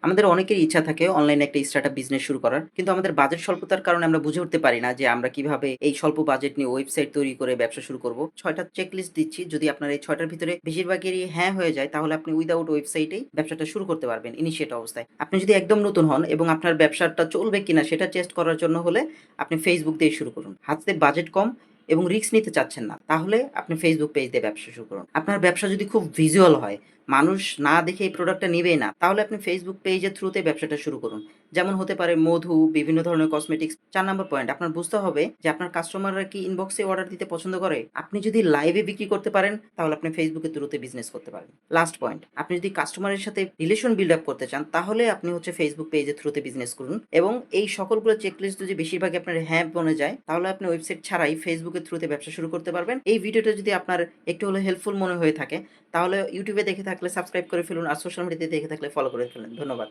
আমাদের অনেকেরই ইচ্ছা থাকে অনলাইনে একটা স্টার্টআপ বিজনেস শুরু করার। কিন্তু আমাদের বাজেট স্বল্পতার কারণে আমরা বুঝে উঠতে পারি না যে আমরা কিভাবে এই স্বল্প বাজেট নিয়ে ওয়েবসাইট তৈরি করে ব্যবসা শুরু করব। ৬ টা চেকলিস্ট দিচ্ছি। যদি আপনার এই ৬ টার ভিতরে বেশিরভাগেরই হ্যাঁ হয়ে যায় তাহলে আপনি উইথআউট ওয়েবসাইটেই ব্যবসাটা শুরু করতে পারবেন ইনিশিয়েট অবস্থায়। আপনি যদি একদম নতুন হন এবং আপনার ব্যবসাটা চলবে কিনা সেটা টেস্ট করার জন্য হলে আপনি Facebook দিয়ে শুরু করুন। হাতে বাজেট কম এবং রিস্ক নিতে চাচ্ছেন না, তাহলে আপনি Facebook পেজ দিয়ে ব্যবসা শুরু করুন। আপনার ব্যবসা যদি খুব ভিজুয়াল হয়, মানুষ না দেখে এই প্রোডাক্টটা নিবেই না, তাহলে আপনি Facebook পেজের থ্রুতে ব্যবসাটা শুরু করুন। যেমন হতে পারে মধু, বিভিন্ন ধরনের কসমেটিক্স। ৪ নাম্বার পয়েন্ট, আপনার বুঝতে হবে যে আপনার কাস্টমাররা কি ইনবক্সে অর্ডার দিতে পছন্দ করে? আপনি যদি লাইভে বিক্রি করতে পারেন, তাহলে আপনি Facebook এর থ্রুতে বিজনেস করতে পারেন। লাস্ট পয়েন্ট, আপনি যদি কাস্টমারের সাথে রিলেশন বিল্ড আপ করতে চান, তাহলে আপনি হচ্ছে Facebook পেজের থ্রুতে বিজনেস করুন এবং এই সকলগুলো চেকলিস্ট যদি বেশিরভাগই আপনার হ্যাঁ বনে যায়, তাহলে আপনি ওয়েবসাইট ছাড়াই Facebook এর থ্রুতে ব্যবসা শুরু করতে পারবেন। এই ভিডিওটা যদি আপনার একটু হলেও হেল্পফুল মনে হয়ে থাকে, তাহলে ইউটিউবে দেখে থাকলে সাবস্ক্রাইব করে ফেলুন আর সোশ্যাল মিডিয়াতে দেখে থাকলে ফলো করে ফেলুন। ধন্যবাদ।